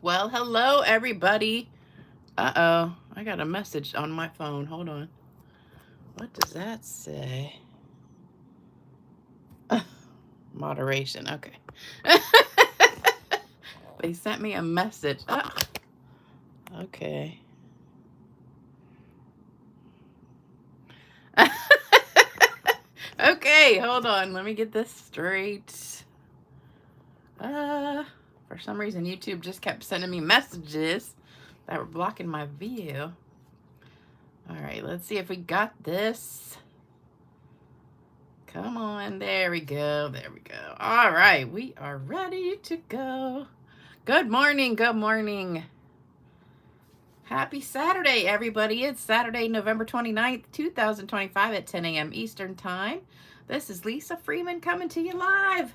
Well, hello, everybody. Uh-oh, I got a message on my phone. Hold on. What does that say? Moderation. Okay. They sent me a message. Oh, okay. Okay, hold on. Let me get this straight. For some reason, YouTube just kept sending me messages that were blocking my view. All right, let's see if we got this. Come on, there we go, there we go. All right, we are ready to go. Good morning, good morning. Happy Saturday, everybody. It's Saturday, November 29th, 2025 at 10 a.m. Eastern Time. This is Lisa Freeman coming to you live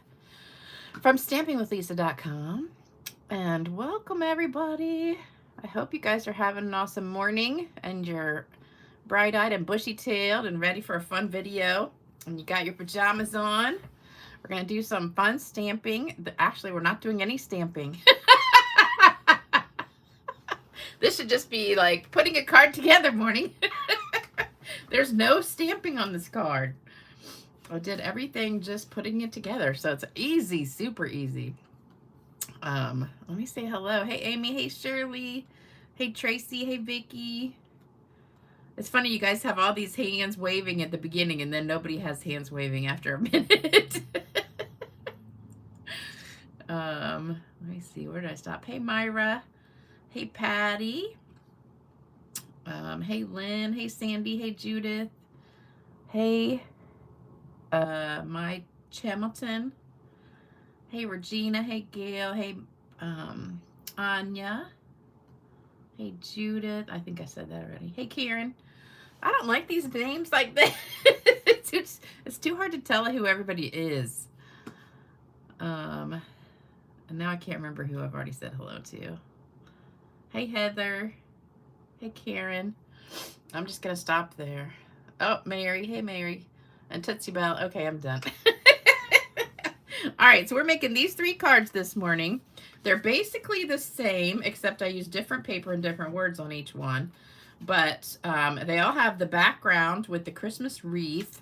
from stampingwithlisa.com. And welcome, everybody. I hope you guys are having an awesome morning and you're bright-eyed and bushy-tailed and ready for a fun video. And you got your pajamas on. We're going to do some fun stamping. Actually, we're not doing any stamping. This should just be like putting a card together morning. There's no stamping on this card. I did everything just putting it together. So it's easy, super easy. Let me say hello. Hey, Amy. Hey, Shirley. Hey, Tracy. Hey, Vicky. It's funny, you guys have all these hands waving at the beginning, and then nobody has hands waving after a minute. Let me see, where did I stop? Hey, Myra. Hey, Patty. Hey, Lynn. Hey, Sandy. Hey, Judith. Hey, my Hamilton. Hey, Regina. Hey, Gail. Hey, Anya. Hey, Judith. I think I said that already. Hey, Karen. I don't like these names like this. It's too hard to tell who everybody is. And now I can't remember who I've already said hello to. Hey, Heather. Hey, Karen. I'm just going to stop there. Oh, Mary. Hey, Mary. And Tootsie Bell. Okay, I'm done. All right, so we're making these 3 cards this morning. They're basically the same, except I use different paper and different words on each one. But they all have the background with the Christmas wreath.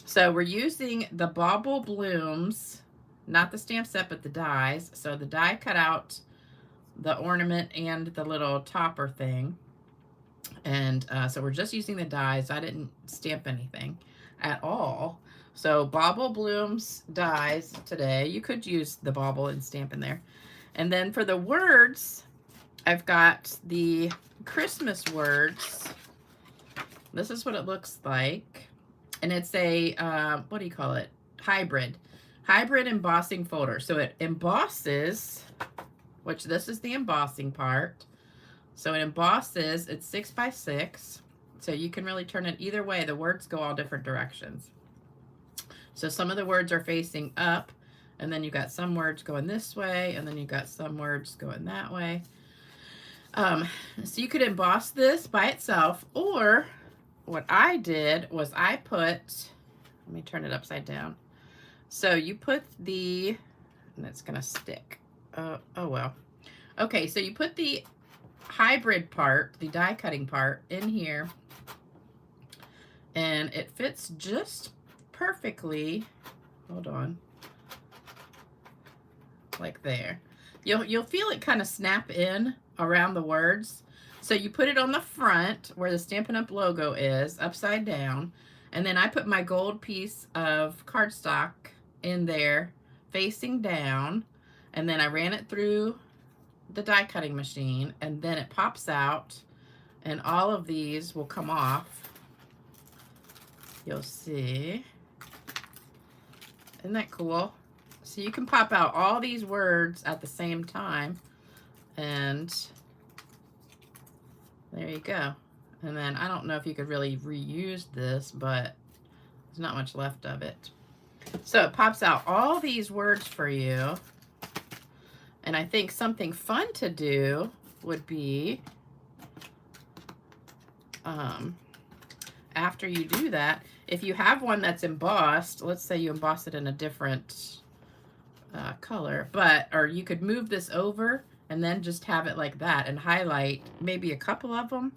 So we're using the Bauble Blooms, not the stamp set, but the dies. So the die cut out the ornament and the little topper thing. And so we're just using the dies. I didn't stamp anything at all. So Bauble Blooms dies today. You could use the bauble and stamp in there. And then for the words, I've got the Christmas words. This is what it looks like. And it's a, what do you call it? Hybrid embossing folder. So it embosses, which this is the embossing part. So it embosses, it's 6 by 6. So you can really turn it either way. The words go all different directions. So some of the words are facing up, and then you got some words going this way, and then you got some words going that way. So you could emboss this by itself, or what I did was I put, let me turn it upside down. So you put the, and it's gonna stick. Oh well. Okay, so you put the hybrid part, the die cutting part in here, and it fits just perfectly. Hold on. Like there. You'll feel it kind of snap in around the words. So you put it on the front where the Stampin' Up logo is, upside down. And then I put my gold piece of cardstock in there, facing down. And then I ran it through the die cutting machine, and then it pops out, and all of these will come off. You'll see. Isn't that cool? So you can pop out all these words at the same time, and there you go. And then I don't know if you could really reuse this, but there's not much left of it. So it pops out all these words for you. And I think something fun to do would be, after you do that, if you have one that's embossed, let's say you emboss it in a different color, or you could move this over and then just have it like that and highlight maybe a couple of them.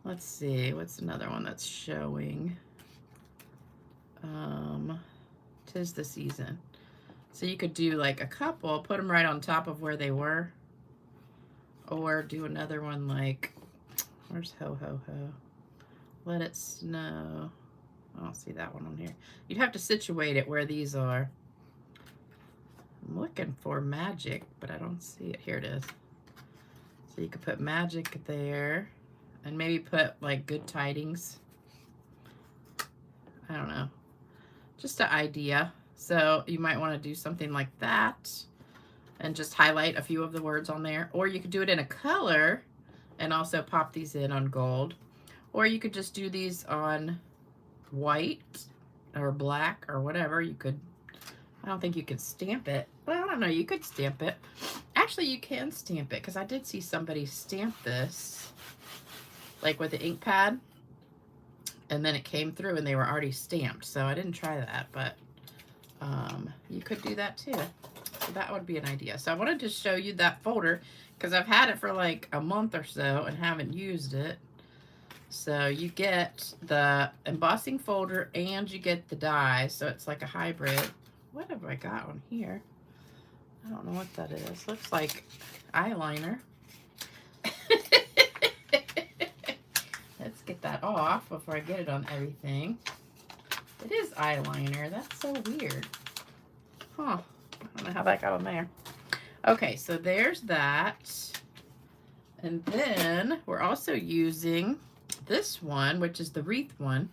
Let's see, what's another one that's showing? 'Tis the season. So you could do like a couple, put them right on top of where they were, or do another one like, where's ho ho ho? Let it snow. I don't see that one on here. You'd have to situate it where these are. I'm looking for magic, but I don't see it. Here it is. So you could put magic there, and maybe put like good tidings. I don't know. Just an idea. So you might want to do something like that and just highlight a few of the words on there. Or you could do it in a color and also pop these in on gold. Or you could just do these on white or black or whatever. You could, I don't think you could stamp it. Well, I don't know, you could stamp it. Actually, you can stamp it because I did see somebody stamp this like with the ink pad, and then it came through and they were already stamped. So I didn't try that, but you could do that too. So that would be an idea. So I wanted to show you that folder because I've had it for like a month or so and haven't used it. So you get the embossing folder and you get the dies. So it's like a hybrid. What have I got on here? I don't know what that is. Looks like eyeliner. Let's get that off before I get it on everything. It is eyeliner. That's so weird. Huh. I don't know how that got on there. Okay, so there's that. And then we're also using this one, which is the wreath one.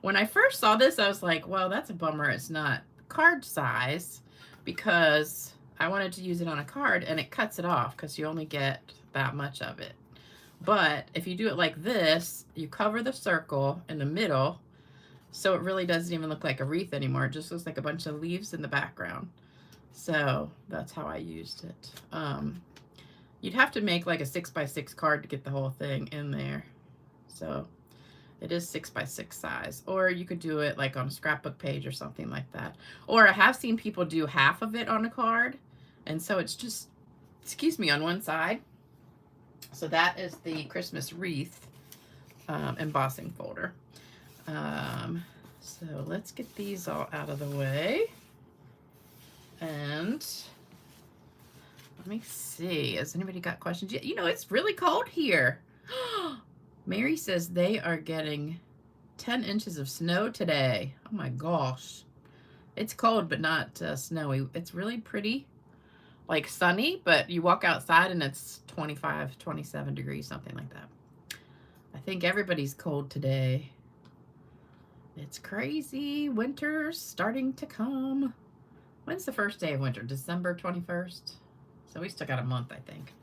When I first saw this, I was like, well, that's a bummer. It's not card size, because I wanted to use it on a card and it cuts it off because you only get that much of it. But if you do it like this, you cover the circle in the middle, so it really doesn't even look like a wreath anymore. It just looks like a bunch of leaves in the background. So that's how I used it. You'd have to make like a 6x6 card to get the whole thing in there. So it is 6x6 size. Or you could do it like on a scrapbook page or something like that. Or I have seen people do half of it on a card. And so it's just, excuse me, on one side. So that is the Christmas wreath embossing folder. So let's get these all out of the way. And let me see, has anybody got questions yet? You know, it's really cold here. Mary says they are getting 10 inches of snow today. Oh my gosh. It's cold, but not snowy. It's really pretty, like sunny, but you walk outside and it's 25, 27 degrees, something like that. I think everybody's cold today. It's crazy. Winter's starting to come. When's the first day of winter? December 21st? So we still got a month, I think.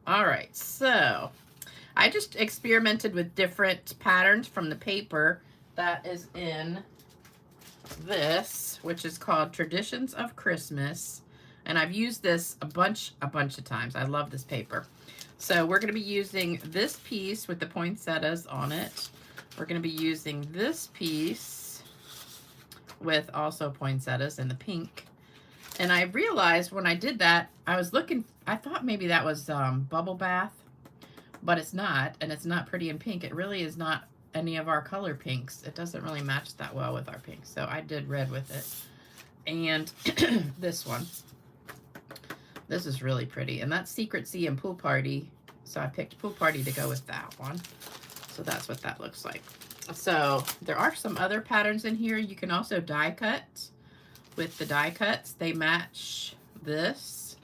All right, so I just experimented with different patterns from the paper that is in this, which is called Traditions of Christmas. And I've used this a bunch of times. I love this paper. So we're going to be using this piece with the poinsettias on it. We're going to be using this piece with also poinsettias in the pink. And I realized when I did that, I was looking, I thought maybe that was bubble bath, but it's not, and it's not pretty in pink. It really is not any of our color pinks. It doesn't really match that well with our pinks. So I did red with it. And this one. This is really pretty. And that's Secret Sea and Pool Party. So I picked Pool Party to go with that one. So that's what that looks like. So there are some other patterns in here. You can also die cut with the die cuts. They match this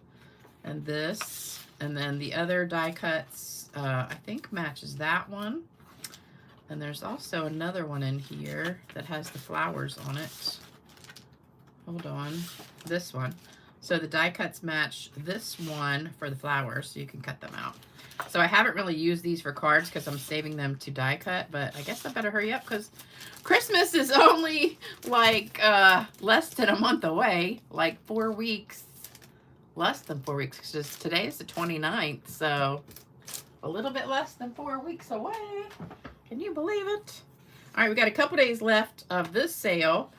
and this. And then the other die cuts, I think matches that one. And there's also another one in here that has the flowers on it. Hold on. This one. So the die cuts match this one for the flowers, so you can cut them out. So I haven't really used these for cards because I'm saving them to die cut, but I guess I better hurry up because Christmas is only like less than a month away, like 4 weeks, less than 4 weeks, because today is the 29th, so a little bit less than 4 weeks away. Can you believe it? All right, we got a couple days left of this sale,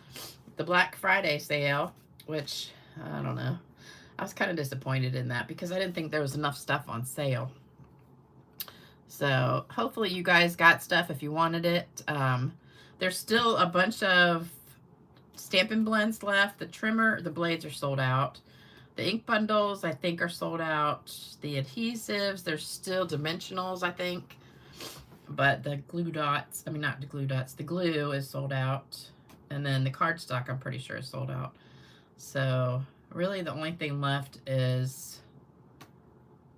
the Black Friday sale, which I don't know. I was kind of disappointed in that because I didn't think there was enough stuff on sale. So hopefully you guys got stuff if you wanted it. There's still a bunch of Stampin' Blends left. The trimmer, the blades are sold out. The ink bundles, I think, are sold out. The adhesives, there's still dimensionals, I think. But the glue dots, I mean, not the glue dots, the glue is sold out. And then the cardstock, I'm pretty sure, is sold out. So really the only thing left is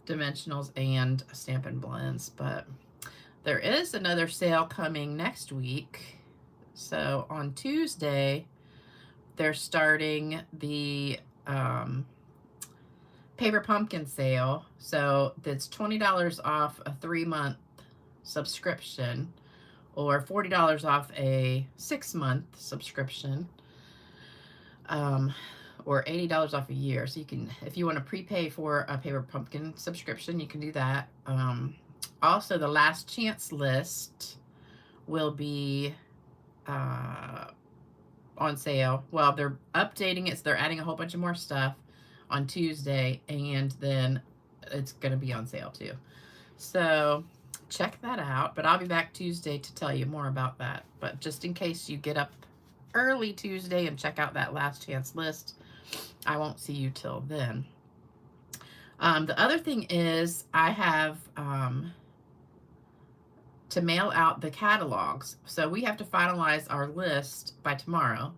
dimensionals and Stampin' Blends. But there is another sale coming next week. So on Tuesday, they're starting the Paper Pumpkin sale. So that's $20 off a 3-month subscription, or $40 off a 6-month subscription, or $80 off a year. So you can, if you want to prepay for a Paper Pumpkin subscription, you can do that. Also, the last chance list will be on sale. Well, they're updating it, so they're adding a whole bunch of more stuff on Tuesday, and then it's going to be on sale too. So check that out, but I'll be back Tuesday to tell you more about that. But just in case you get up early Tuesday and check out that last chance list, I won't see you till then. The other thing is I have to mail out the catalogs. So we have to finalize our list by tomorrow.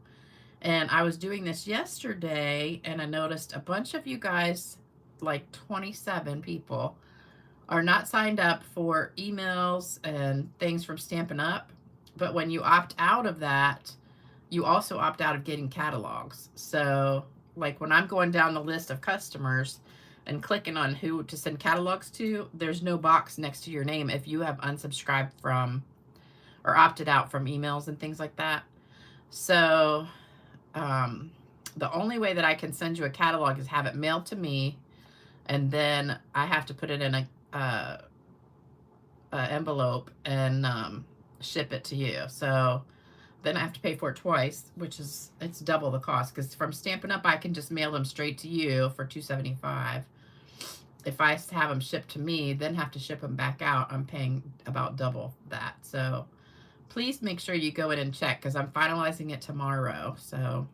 And I was doing this yesterday, and I noticed a bunch of you guys, like 27 people, are not signed up for emails and things from Stampin' Up. But when you opt out of that, you also opt out of getting catalogs. So like when I'm going down the list of customers and clicking on who to send catalogs to, there's no box next to your name if you have unsubscribed from or opted out from emails and things like that. So the only way that I can send you a catalog is have it mailed to me, and then I have to put it in a envelope and ship it to you. So then I have to pay for it twice, which is, it's double the cost, because from Stampin' Up, I can just mail them straight to you for $2.75. If I have them shipped to me, then have to ship them back out, I'm paying about double that. So please make sure you go in and check, because I'm finalizing it tomorrow. So,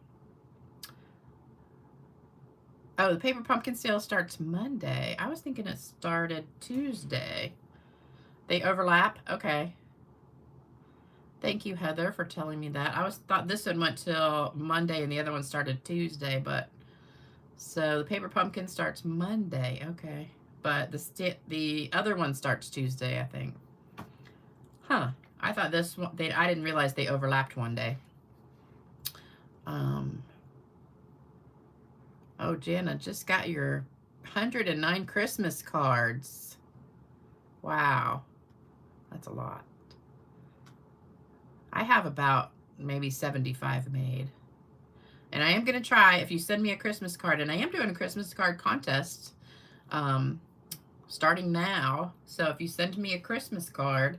oh, the Paper Pumpkin sale starts Monday. I was thinking it started Tuesday. They overlap? Okay. Thank you, Heather, for telling me that. I thought this one went till Monday and the other one started Tuesday, but so the Paper Pumpkin starts Monday. Okay. But the other one starts Tuesday, I think. Huh. I thought this one, I didn't realize they overlapped one day. Oh, Jana, just got your 109 Christmas cards. Wow. That's a lot. I have about maybe 75 made. And I am going to try, if you send me a Christmas card, and I am doing a Christmas card contest starting now. So if you send me a Christmas card,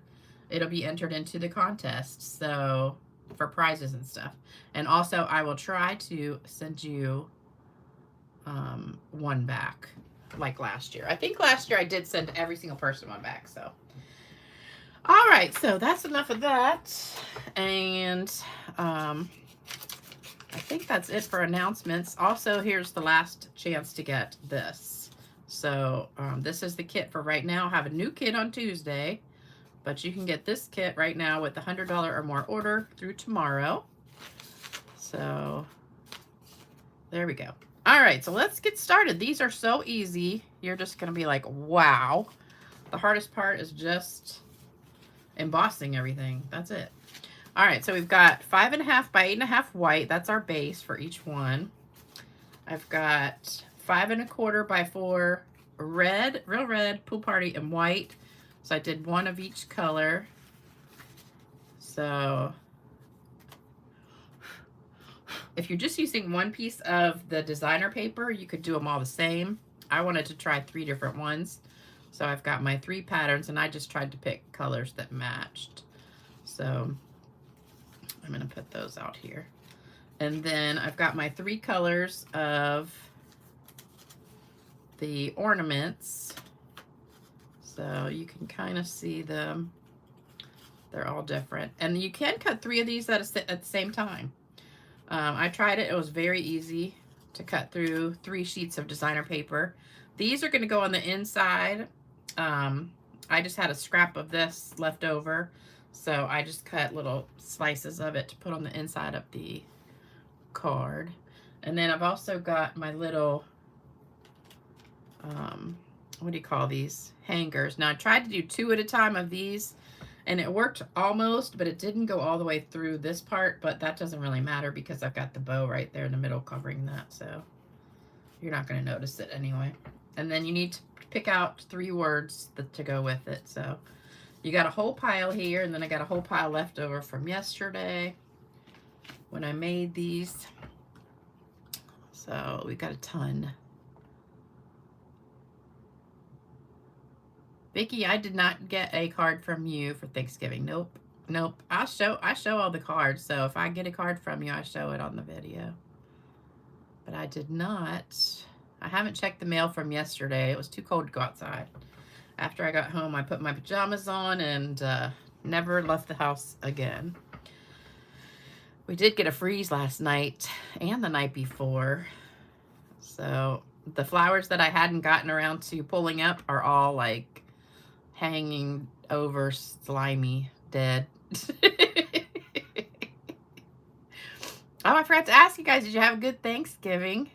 it'll be entered into the contest, so for prizes and stuff. And also, I will try to send you one back, like last year. I think last year I did send every single person one back, so. All right, so that's enough of that. And I think that's it for announcements. Also, here's the last chance to get this. So this is the kit for right now. I have a new kit on Tuesday, but you can get this kit right now with a $100 or more order through tomorrow. So there we go. All right, so let's get started. These are so easy. You're just going to be like, wow. The hardest part is just embossing everything. That's it. All right, so we've got 5.5 by 8.5 white. That's our base for each one. I've got 5.25 by 4 red, real red, pool party, and white. So I did one of each color. So if you're just using one piece of the designer paper, you could do them all the same. I wanted to try 3 different ones. So I've got my 3 patterns, and I just tried to pick colors that matched. So I'm going to put those out here. And then I've got my 3 colors of the ornaments. So you can kind of see them. They're all different. And you can cut 3 of these at the same time. I tried it. It was very easy to cut through 3 sheets of designer paper. These are going to go on the inside. I just had a scrap of this left over, so I just cut little slices of it to put on the inside of the card. And then I've also got my little, what do you call these? Hangers. Now I tried to do 2 at a time of these, and it worked almost, but it didn't go all the way through this part, but that doesn't really matter because I've got the bow right there in the middle covering that, so you're not going to notice it anyway. And then you need to pick out 3 words to go with it. So you got a whole pile here, and then I got a whole pile left over from yesterday when I made these. So we got a ton. Vicki, I did not get a card from you for Thanksgiving. Nope. Nope. I show all the cards, so if I get a card from you, I show it on the video. But I did not. I haven't checked the mail from yesterday. It was too cold to go outside. After I got home, I put my pajamas on and never left the house again. We did get a freeze last night and the night before. So the flowers that I hadn't gotten around to pulling up are all like hanging over, slimy, dead. Oh, I forgot to ask you guys, did you have a good Thanksgiving?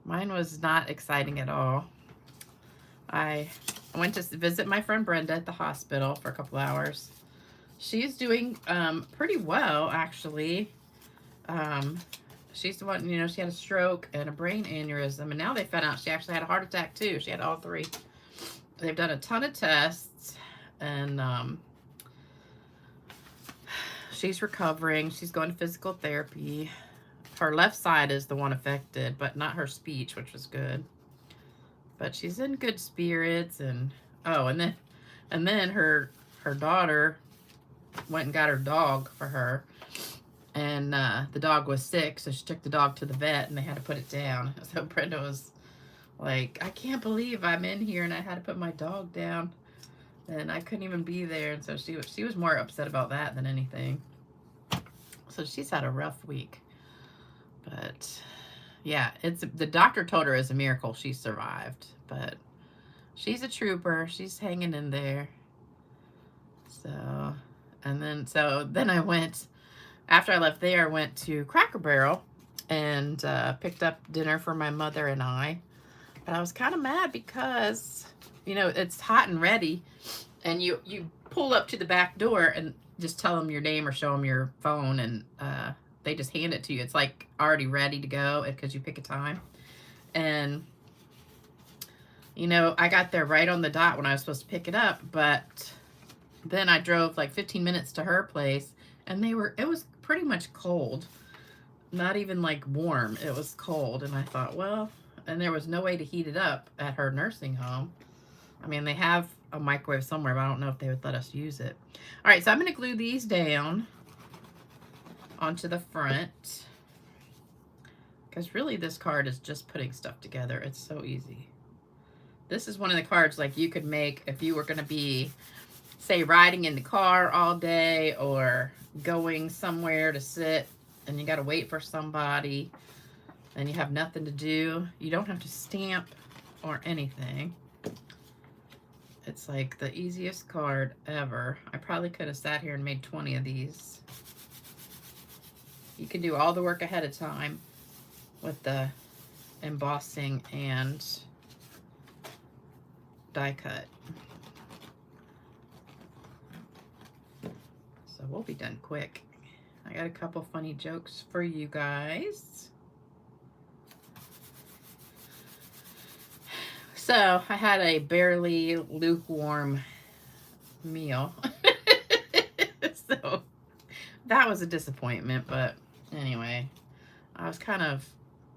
Mine was not exciting at all. I went to visit my friend Brenda at the hospital for a couple hours. She's doing pretty well, actually. She's the one, you know, she had a stroke and a brain aneurysm, and now they found out she actually had a heart attack too. She had all 3. They've done a ton of tests, and she's recovering. She's going to physical therapy. Her left side is the one affected, but not her speech, which was good. But she's in good spirits, and oh, and then her daughter went and got her dog for her, and the dog was sick, so she took the dog to the vet, and they had to put it down. So Brenda was like, I can't believe I'm in here and I had to put my dog down, and I couldn't even be there. And so she was more upset about that than anything. So she's had a rough week. But yeah, the doctor told her it's a miracle she survived, but she's a trooper. She's hanging in there. So, then I went, after I left there, I went to Cracker Barrel and picked up dinner for my mother and I. But I was kind of mad because, you know, it's hot and ready, and you pull up to the back door and just tell them your name or show them your phone, and they just hand it to you. It's like already ready to go because you pick a time. And, you know, I got there right on the dot when I was supposed to pick it up, but then I drove like 15 minutes to her place, and it was pretty much cold. Not even like warm. It was cold, and I thought, well, and there was no way to heat it up at her nursing home. I mean, they have a microwave somewhere, but I don't know if they would let us use it. All right, so I'm going to glue these down onto the front, because really this card is just putting stuff together. It's so easy. This is one of the cards like you could make if you were going to be, say, riding in the car all day or going somewhere to sit and you got to wait for somebody and you have nothing to do. You don't have to stamp or anything. It's like the easiest card ever. I probably could have sat here and made 20 of these. You can do all the work ahead of time with the embossing and die cut. So we'll be done quick. I got a couple funny jokes for you guys. So I had a barely lukewarm meal. So that was a disappointment, but anyway, I was kind of,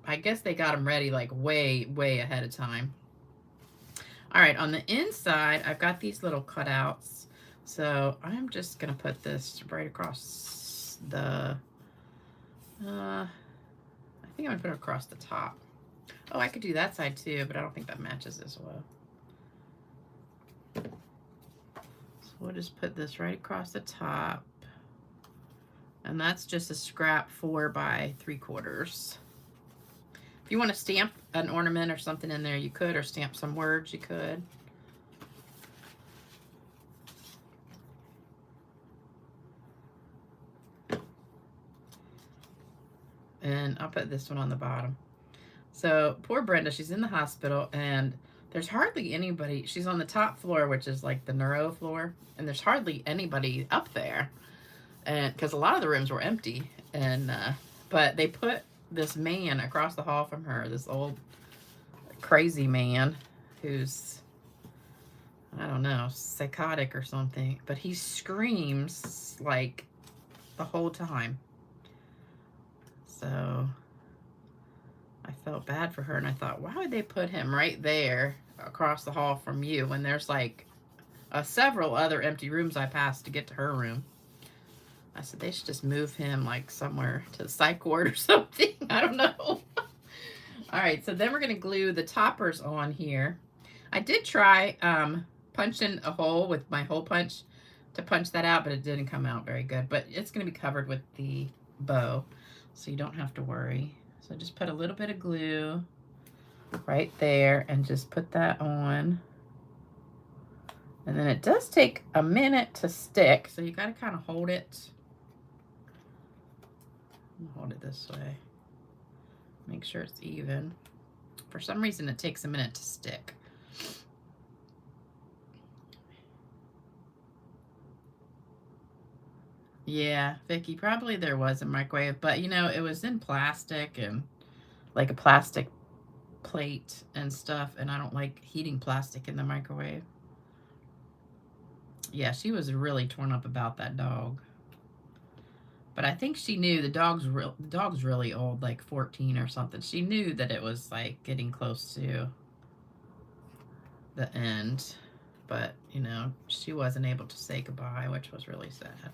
I guess they got them ready like way, way ahead of time. All right, on the inside, I've got these little cutouts. So I'm just gonna put this right across the, I think I'm gonna put it across the top. Oh, I could do that side too, but I don't think that matches as well. So we'll just put this right across the top. And that's just a scrap 4 by 3/4. If you want to stamp an ornament or something in there, you could, or stamp some words, you could. And I'll put this one on the bottom. So poor Brenda, she's in the hospital and there's hardly anybody. She's on the top floor, which is like the neuro floor, and there's hardly anybody up there. And because a lot of the rooms were empty, and but they put this man across the hall from her, this old crazy man who's, I don't know, psychotic or something, but he screams like the whole time. So I felt bad for her, and I thought, why would they put him right there across the hall from you when there's like several other empty rooms I passed to get to her room? I said they should just move him like somewhere to the psych ward or something. I don't know. All right, so then we're going to glue the toppers on here. I did try punching a hole with my hole punch to punch that out, but it didn't come out very good. But it's going to be covered with the bow, so you don't have to worry. So just put a little bit of glue right there and just put that on. And then it does take a minute to stick, so you got to kind of hold it. Hold it this way. Make sure it's even. For some reason, it takes a minute to stick. Yeah, Vicky, probably there was a microwave, but you know, it was in plastic and like a plastic plate and stuff, and I don't like heating plastic in the microwave. Yeah, she was really torn up about that dog. But I think she knew the dog's really old, like 14 or something. She knew that it was like getting close to the end, but you know, she wasn't able to say goodbye, which was really sad.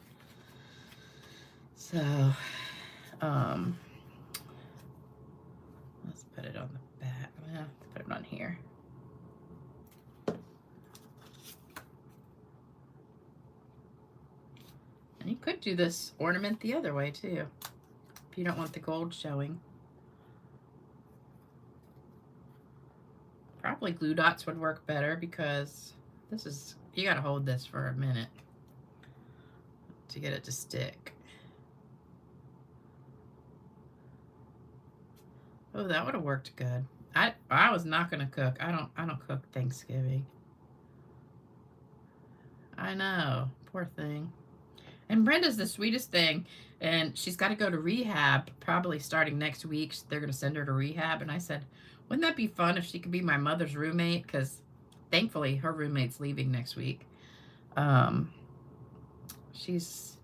So, let's put it on the back. I'm gonna have to put it on here. And you could do this ornament the other way too, if you don't want the gold showing. Probably glue dots would work better because this is, you gotta hold this for a minute to get it to stick. Oh, that would have worked good. I was not gonna cook. I don't cook Thanksgiving. I know, poor thing. And Brenda's the sweetest thing, and she's got to go to rehab probably starting next week. They're going to send her to rehab, and I said, wouldn't that be fun if she could be my mother's roommate? Because thankfully her roommate's leaving next week. She's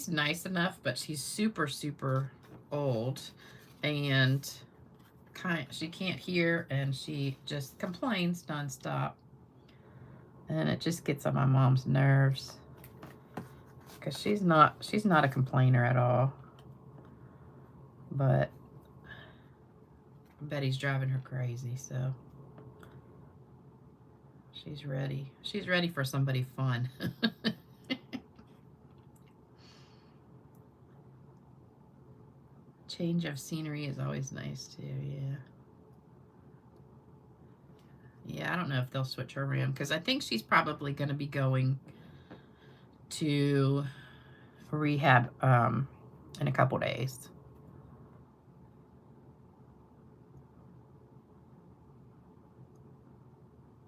nice enough, but she's super old, and she can't hear, and she just complains nonstop, and it just gets on my mom's nerves. Because she's not a complainer at all, but Betty's driving her crazy, so she's ready for somebody fun. Change of scenery is always nice too. Yeah, I don't know if they'll switch her room, because I think she's probably going to be going to rehab in a couple days.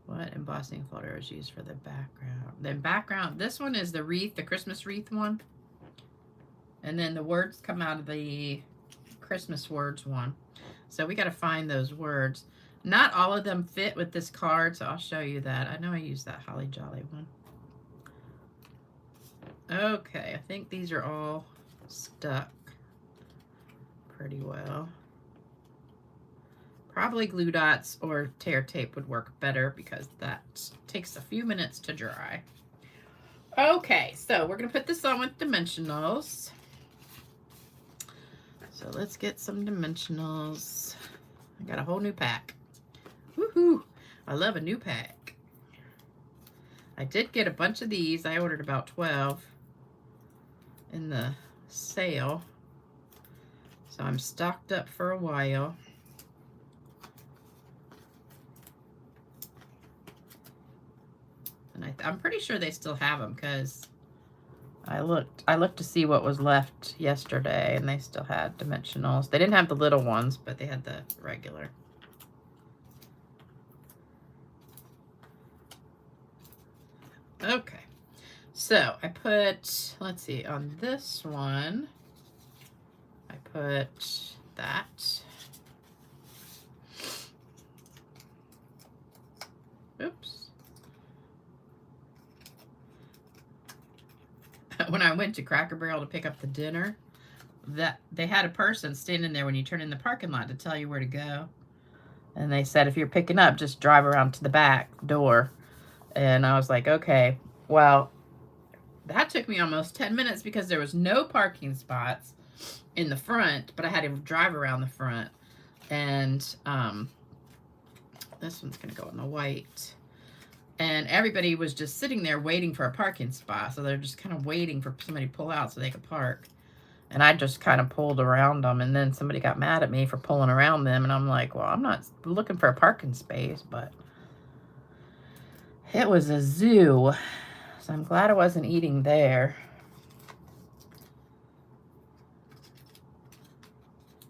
What embossing folder is used for the background? The background, this one is the wreath, the Christmas wreath one. And then the words come out of the Christmas words one. So we got to find those words. Not all of them fit with this card, so I'll show you that. I know I used that Holly Jolly one. Okay, I think these are all stuck pretty well. Probably glue dots or tear tape would work better because that takes a few minutes to dry. Okay, so we're going to put this on with dimensionals. So let's get some dimensionals. I Got a whole new pack. Woohoo! I love a new pack. I did get a bunch of these. I ordered about 12 in the sale. So I'm stocked up for a while. And I'm pretty sure they still have them because I looked to see what was left yesterday, and they still had dimensionals. They didn't have the little ones, but they had the regular. Okay, so I put, let's see, on this one, I put that. Oops. When I went to Cracker Barrel to pick up the dinner, that they had a person standing there when you turn in the parking lot to tell you where to go. And they said, if you're picking up, just drive around to the back door. And I was like, okay. Well, that took me almost 10 minutes because there was no parking spots in the front, but I had to drive around the front. And this one's going to go on the white. And everybody was just sitting there waiting for a parking spot. So they're just kind of waiting for somebody to pull out so they could park. And I just kind of pulled around them. And then somebody got mad at me for pulling around them. And I'm like, well, I'm not looking for a parking space. But it was a zoo. So I'm glad I wasn't eating there.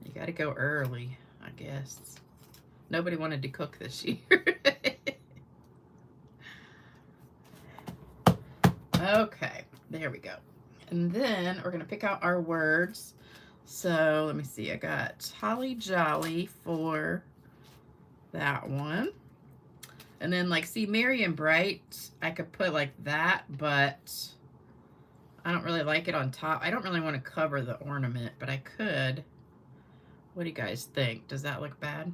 You got to go early, I guess. Nobody wanted to cook this year. Okay, there we go. And then we're going to pick out our words. So let me see. I got Holly Jolly for that one. And then, like, see, Merry and Bright, I could put like that, but I don't really like it on top. I don't really want to cover the ornament, but I could. What do you guys think? Does that look bad?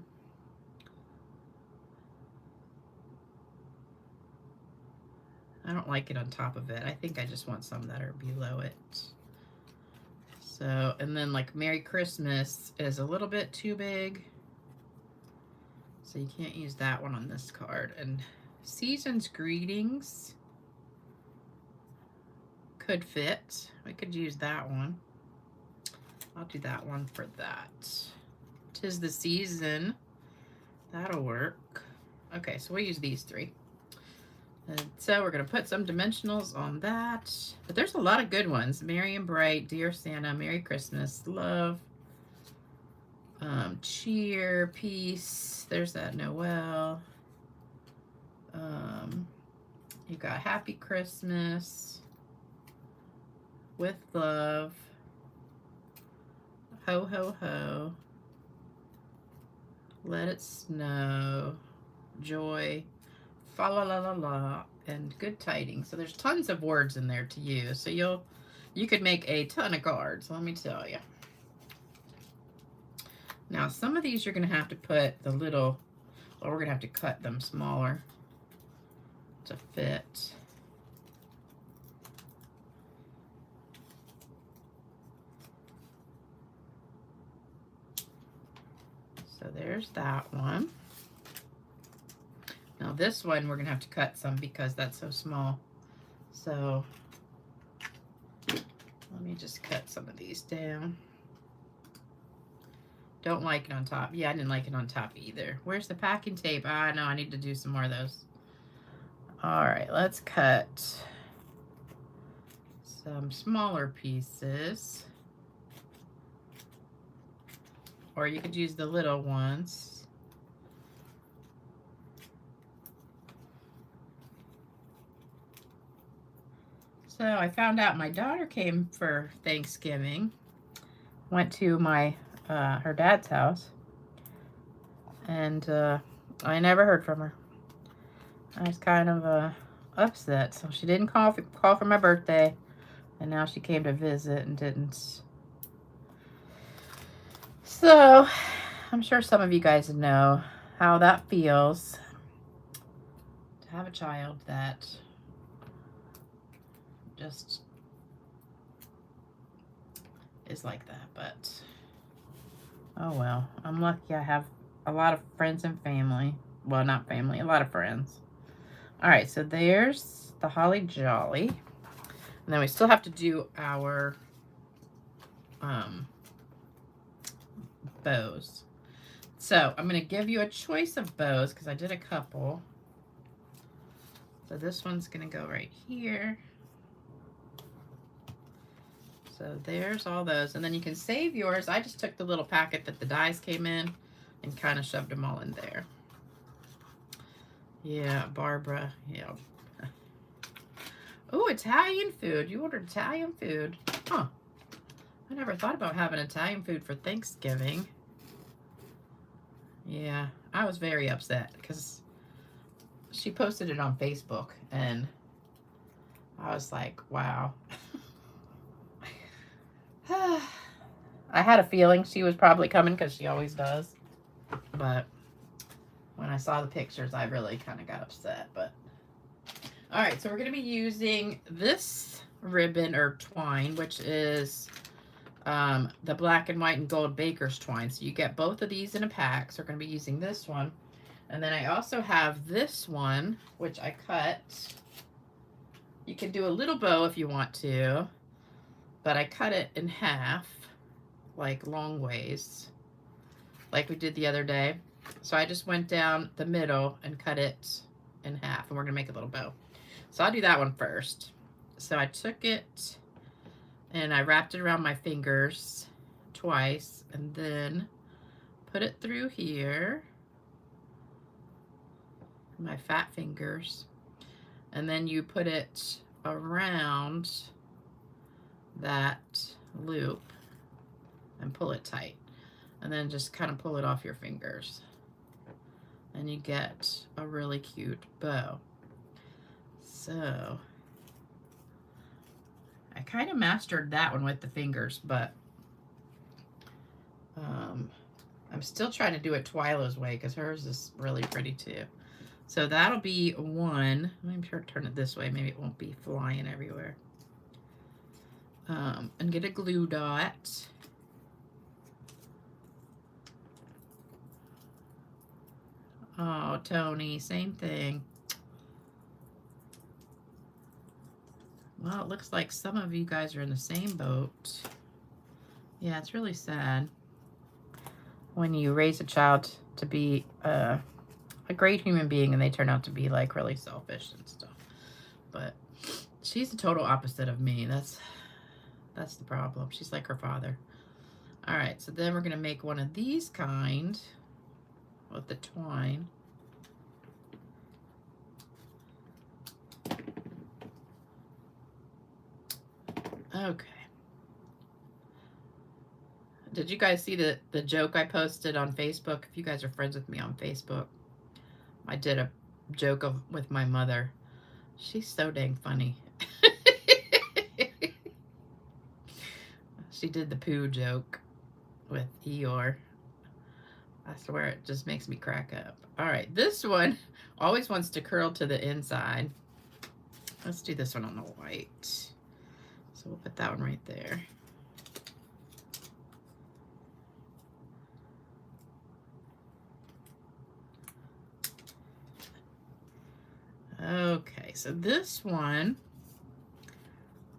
I don't like it on top of it. I think I just want some that are below it. So, and then like Merry Christmas is a little bit too big. So you can't use that one on this card. And Season's Greetings could fit. We could use that one. I'll do that one for that. 'Tis the Season. That'll work. Okay, so we'll use these three. And so we're going to put some dimensionals on that. But there's a lot of good ones. Merry and Bright, Dear Santa, Merry Christmas, Love, Cheer, Peace. There's that Noel. You got Happy Christmas, With Love, Ho, Ho, Ho, Let It Snow, Joy, Fa la la la la, and Good Tidings. So there's tons of words in there to use. So you could make a ton of cards, let me tell you. Now some of these you're going to have to put the little, or we're going to have to cut them smaller to fit. So there's that one. Now this one we're going to have to cut some because that's so small. So let me just cut some of these down. Don't like it on top. Yeah, I didn't like it on top either. Where's the packing tape? Ah, no, I need to do some more of those. All right, let's cut some smaller pieces. Or you could use the little ones. So I found out my daughter came for Thanksgiving, went to my her dad's house, and I never heard from her. I was kind of upset, so she didn't call for my birthday, and now she came to visit and didn't. So I'm sure some of you guys know how that feels to have a child that just is like that, but oh well. I'm lucky I have a lot of friends and family. Well, not family, a lot of friends. All right, so there's the Holly Jolly. And then we still have to do our bows. So I'm going to give you a choice of bows because I did a couple. So this one's going to go right here. So there's all those. And then you can save yours. I just took the little packet that the dies came in and kind of shoved them all in there. Yeah, Barbara. Yeah. Oh, Italian food. You ordered Italian food. Huh. I never thought about having Italian food for Thanksgiving. Yeah, I was very upset because she posted it on Facebook and I was like, wow. I had a feeling she was probably coming because she always does. But when I saw the pictures, I really kind of got upset. But all right, so we're going to be using this ribbon or twine, which is the black and white and gold baker's twine. So you get both of these in a pack. So we're going to be using this one. And then I also have this one, which I cut. You can do a little bow if you want to, but I cut it in half, like long ways, like we did the other day. So I just went down the middle and cut it in half, and we're going to make a little bow. So I'll do that one first. So I took it and I wrapped it around my fingers twice and then put it through here, my fat fingers, and then you put it around that loop and pull it tight, and then just kind of pull it off your fingers, and you get a really cute bow. So I kind of mastered that one with the fingers, but I'm still trying to do it Twyla's way because hers is really pretty too. So that'll be one. Let me turn it this way. Maybe it won't be flying everywhere. And get a glue dot. Oh, Tony, same thing. Well, it looks like some of you guys are in the same boat. Yeah, it's really sad when you raise a child to be a great human being and they turn out to be like really selfish and stuff. But she's the total opposite of me. That's the problem. She's like her father. All right, so then we're gonna make one of these kind with the twine. Okay. Did you guys see the joke I posted on Facebook? If you guys are friends with me on Facebook, I did a joke with my mother. She's so dang funny. She did the poo joke with Eeyore. I swear it just makes me crack up. All right, this one always wants to curl to the inside. Let's do this one on the white. So we'll put that one right there. Okay, so this one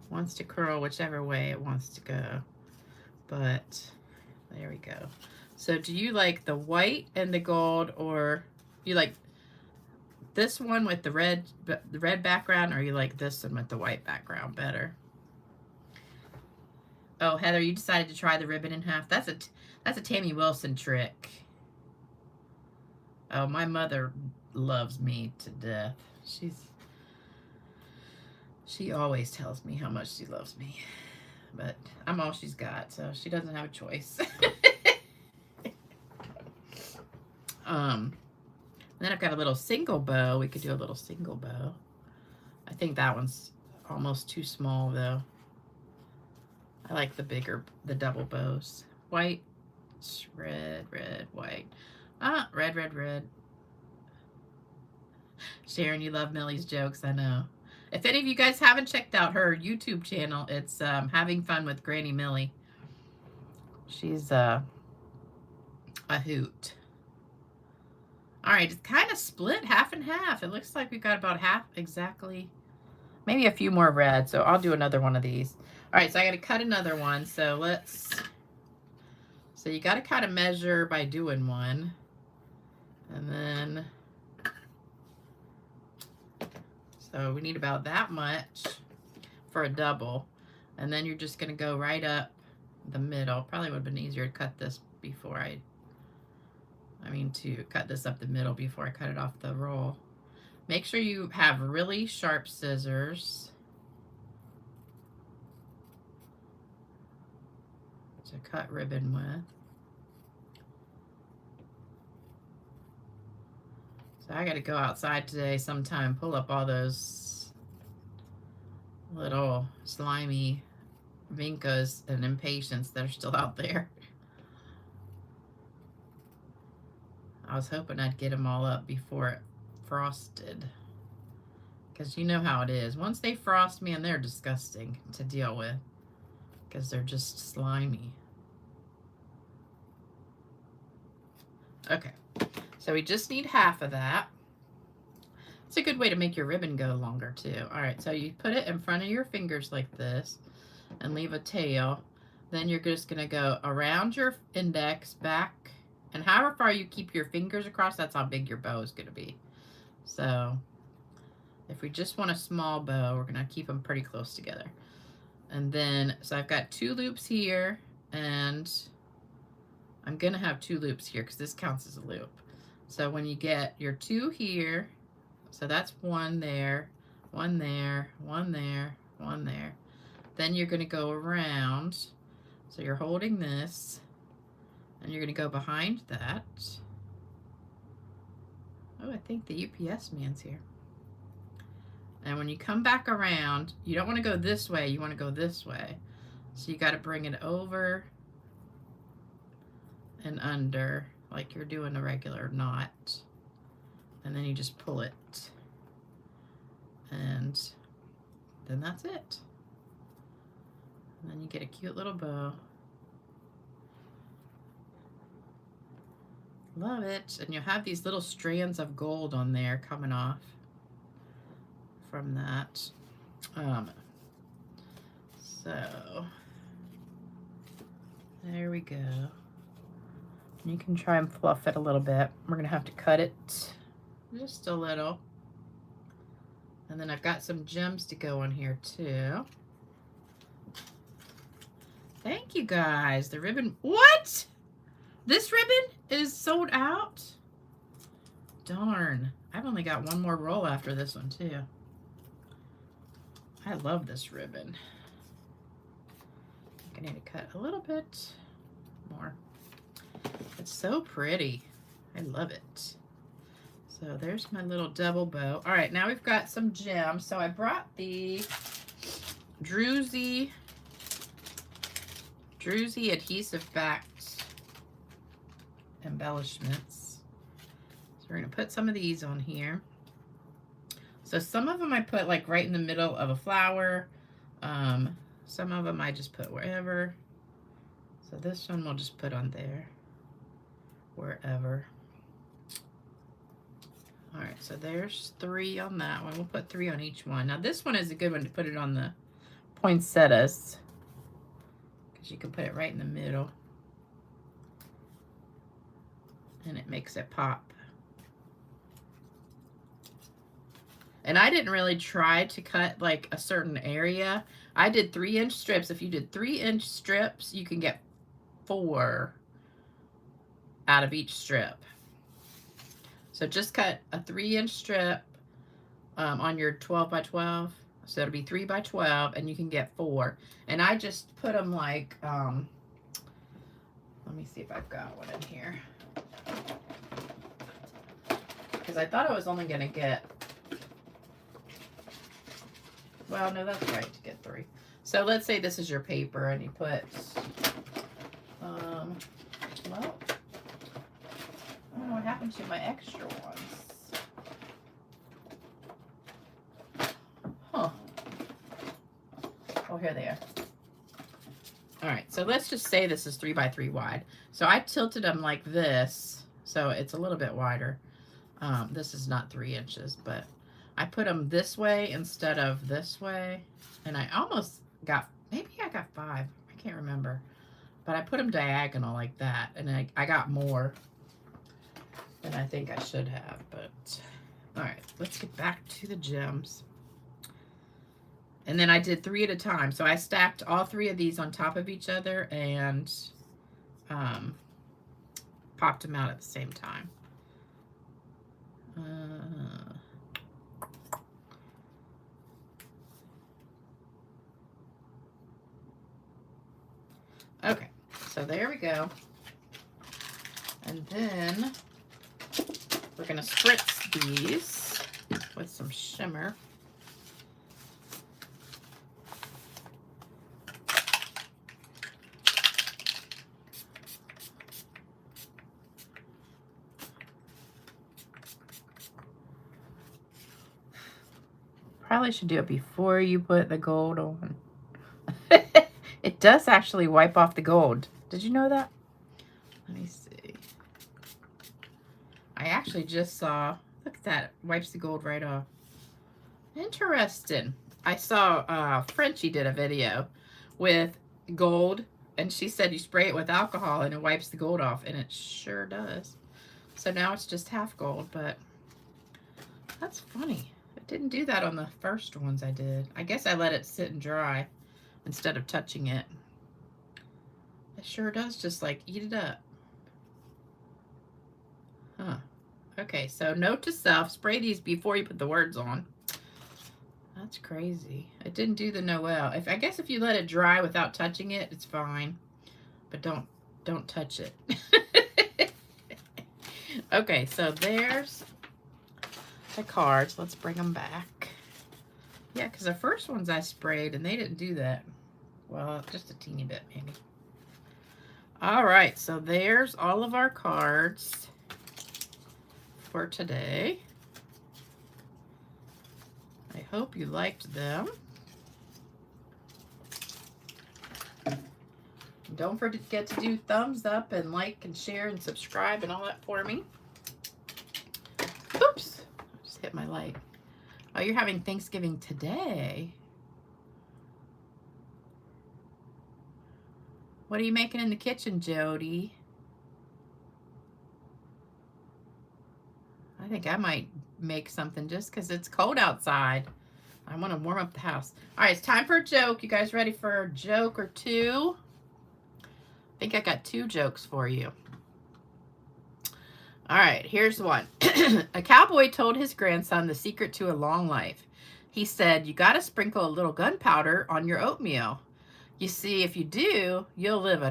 wants to curl whichever way it wants to go, but there we go. So do you like the white and the gold, or you like this one with the red background, or you like this one with the white background better? Oh, Heather, you decided to try the ribbon in half. That's a Tammy Wilson trick. Oh, my loves me to death. She always tells me how much she loves me, but I'm all she's got, so she doesn't have a choice. Then I've got a little single bow. We could do a little single bow. I think that one's almost too small though. I like the double bows. White, red, red, white. Ah, red, red, red. Sharon, you love Millie's jokes, I know. If any of you guys haven't checked out her YouTube channel, it's Having Fun with Granny Millie. She's a hoot. All right, it's kind of split half and half. It looks like we've got about half exactly. Maybe a few more red, so I'll do another one of these. All right, so I got to cut another one. So you got to kind of measure by doing one. And then, so we need about that much for a double. And then you're just going to go right up the middle. Probably would have been easier to cut this before to cut this up the middle before I cut it off the roll. Make sure you have really sharp scissors to cut ribbon with. So I got to go outside today sometime, pull up all those little slimy vincas and impatiens that are still out there. I was hoping I'd get them all up before it frosted, because you know how it is. Once they frost, man, they're disgusting to deal with because they're just slimy. Okay, so we just need half of that. It's a good way to make your ribbon go longer too. All right, so you put it in front of your fingers like this and leave a tail. Then you're just gonna go around your index, back, and however far you keep your fingers across, that's how big your bow is gonna be. So if we just want a small bow, we're gonna keep them pretty close together. And then, so I've got 2 loops here, and I'm gonna have 2 loops here because this counts as a loop. So when you get your 2 here, so that's 1 there, 1 there, 1 there, 1 there. Then you're gonna go around. So you're holding this, and you're gonna go behind that. Oh, I think the UPS man's here. And when you come back around, you don't want to go this way, you want to go this way. So you got to bring it over and under like you're doing a regular knot. And then you just pull it. And then that's it. And then you get a cute little bow. Love it. And you'll have these little strands of gold on there coming off from that. So there we go. You can try and fluff it a little bit. We're gonna have to cut it just a little. And then I've got some gems to go on here too. Thank you guys. The ribbon, what? This ribbon is sold out? Darn. I've only got one more roll after this one too. I love this ribbon. I think I need to cut a little bit more. It's so pretty. I love it. So there's my little double bow. All right, now we've got some gems. So I brought the Druzy adhesive backed embellishments. So we're gonna put some of these on here. So some of them I put like right in the middle of a flower. Some of them I just put wherever. So this one we'll just put on there, wherever. All right, so there's 3 on that one. We'll put 3 on each one. Now this one is a good one to put it on the poinsettias, because you can put it right in the middle and it makes it pop. And I didn't really try to cut like a certain area. I did 3-inch strips. If you did 3-inch strips, you can get 4 out of each strip. So just cut a 3-inch strip on your 12 by 12. So it'll be 3 by 12 and you can get 4. And I just put them like, let me see if I've got one in here. Because I thought I was only going to get, well, no, that's right, to get 3. So let's say this is your paper and you put, well, I don't know what happened to my extra ones. Huh. Oh, here they are. All right, so let's just say this is 3 by 3 wide. So I tilted them like this, so it's a little bit wider. This is not 3 inches, but I put them this way instead of this way. And I almost got, maybe I got 5. I can't remember. But I put them diagonal like that. And I got more than I think I should have. But, all right, let's get back to the gems. And then I did 3 at a time. So I stacked all 3 of these on top of each other and popped them out at the same time. Okay, so there we go. And then we're going to spritz these with some shimmer. Probably should do it before you put the gold on. It does actually wipe off the gold. Did you know that? Let me see. I actually just saw, look at that, it wipes the gold right off. Interesting. I saw Frenchie did a video with gold, and she said you spray it with alcohol and it wipes the gold off, and it sure does. So now it's just half gold, but that's funny. It didn't do that on the first ones I did. I guess I let it sit and dry instead of touching it. It sure does just like eat it up. Huh. Okay, so note to self, spray these before you put the words on. That's crazy. It didn't do the Noel. I guess if you let it dry without touching it, it's fine. But don't touch it. Okay, so there's the cards. Let's bring them back. Yeah, because the first ones I sprayed and they didn't do that. Well, just a teeny bit maybe. All right, so there's all of our cards for today. I hope you liked them. Don't forget to do thumbs up and like and share and subscribe and all that for me. Oops, I just hit my light. Oh, you're having Thanksgiving today. What are you making in the kitchen, Jody? I think I might make something just because it's cold outside. I want to warm up the house. All right, it's time for a joke. You guys ready for a joke or two? I think I got 2 jokes for you. All right, here's one. A cowboy told his grandson the secret to a long life. He said, you got to sprinkle a little gunpowder on your oatmeal. You see, if you do, you'll live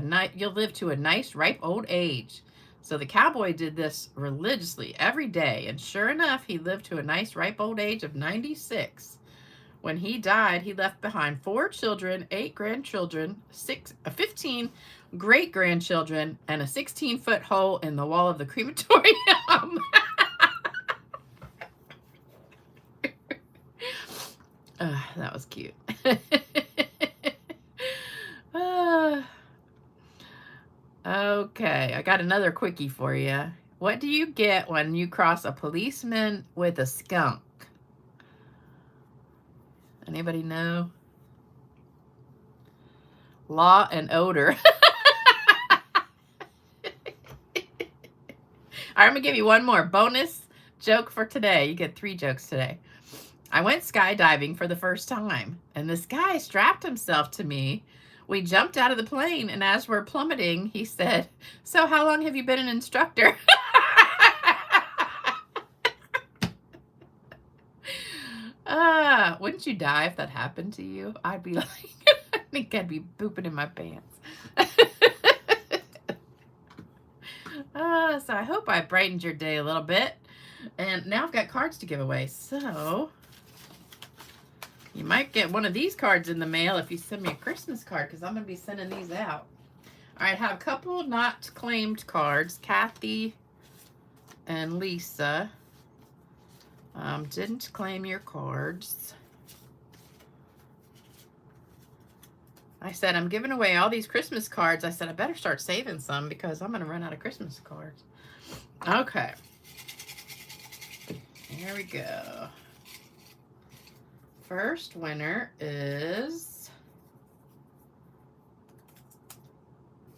to a nice, ripe old age. So the cowboy did this religiously every day, and sure enough, he lived to a nice, ripe old age of 96. When he died, he left behind 4 children, 8 grandchildren, 15 great-grandchildren, and a 16-foot hole in the wall of the crematorium. That was cute. Okay, I got another quickie for you. What do you get when you cross a policeman with a skunk? Anybody know? Law and odor. All right, I'm gonna give you one more bonus joke for today. You get 3 jokes today. I went skydiving for the first time, and this guy strapped himself to me. We jumped out of the plane, and as we're plummeting, he said, so how long have you been an instructor? Wouldn't you die if that happened to you? I'd be like, I think I'd be pooping in my pants. So I hope I brightened your day a little bit. And now I've got cards to give away. So you might get one of these cards in the mail if you send me a Christmas card, because I'm going to be sending these out. All right, I have a couple not claimed cards. Kathy and Lisa didn't claim your cards. I said, I'm giving away all these Christmas cards. I said, I better start saving some because I'm going to run out of Christmas cards. Okay. Here we go. First winner is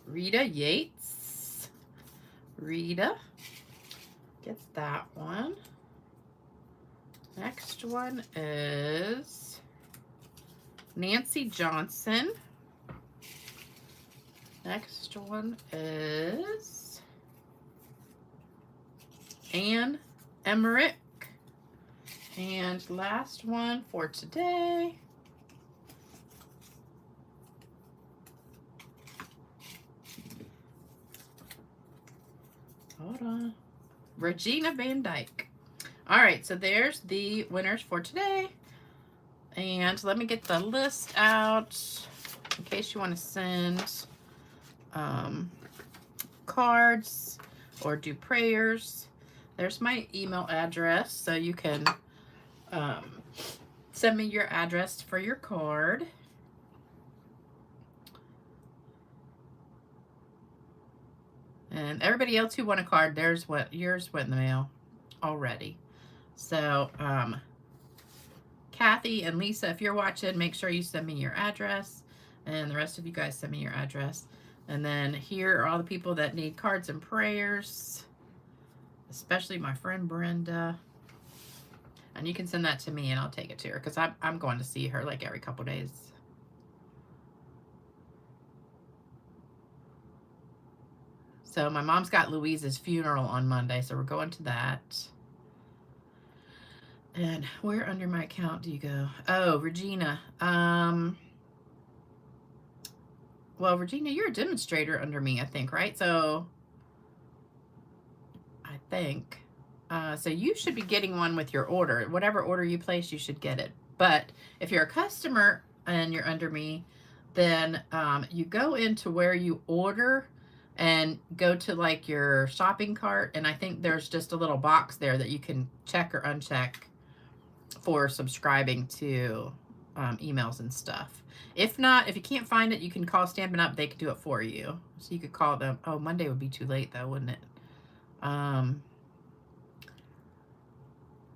Rita Yates. Rita gets that one. Next one is Nancy Johnson. Next one is Anne Emmerich. And last one for today hold on, Regina Van Dyke. All right, so there's the winners for today. And let me get the list out in case you want to send cards or do prayers. There's my email address, so you can send me your address for your card. And everybody else who won a card, yours went in the mail already. So, Kathy and Lisa, if you're watching, make sure you send me your address. And the rest of you guys send me your address. And then here are all the people that need cards and prayers, especially my friend Brenda. And you can send that to me and I'll take it to her because I'm going to see her like every couple days. So my mom's got Louise's funeral on Monday, so we're going to that. And where under my account do you go? Oh, Regina. Well, Regina, you're a demonstrator under me, I think, right? So I think. So you should be getting one with your order. Whatever order you place, you should get it. But if you're a customer and you're under me, then you go into where you order and go to like your shopping cart. And I think there's just a little box there that you can check or uncheck for subscribing to emails and stuff. If not, if you can't find it, you can call Stampin' Up. They can do it for you. So you could call them. Oh, Monday would be too late though, wouldn't it?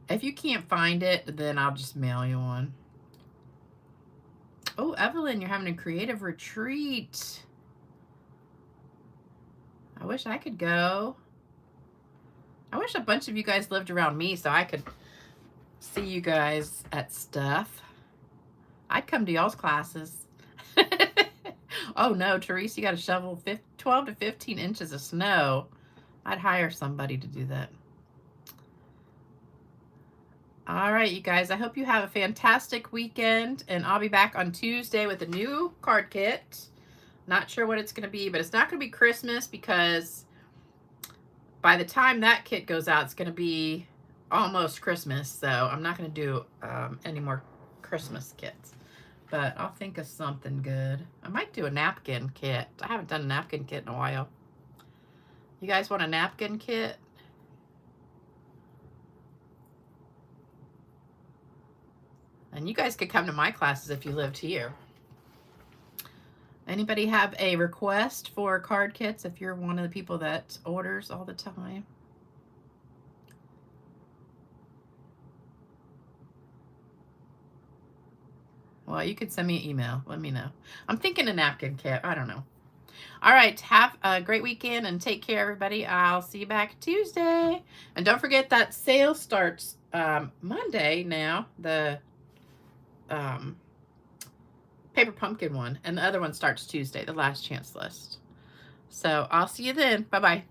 If you can't find it, then I'll just mail you one. Oh, Evelyn, you're having a creative retreat. I wish I could go. I wish a bunch of you guys lived around me so I could see you guys at stuff. I'd come to y'all's classes. Oh no, Therese, you got to shovel 12 to 15 inches of snow. I'd hire somebody to do that. All right, you guys, I hope you have a fantastic weekend, and I'll be back on Tuesday with a new card kit. Not sure what it's going to be, but it's not going to be Christmas because by the time that kit goes out, it's going to be almost Christmas, so I'm not going to do any more Christmas kits. But I'll think of something good. I might do a napkin kit. I haven't done a napkin kit in a while. You guys want a napkin kit? And you guys could come to my classes if you lived here. Anybody have a request for card kits if you're one of the people that orders all the time? Well, you could send me an email. Let me know. I'm thinking a napkin kit. I don't know. All right. Have a great weekend and take care, everybody. I'll see you back Tuesday. And don't forget that sale starts Monday now. The paper pumpkin one, and the other one starts Tuesday, the last chance list. So I'll see you then. Bye-bye.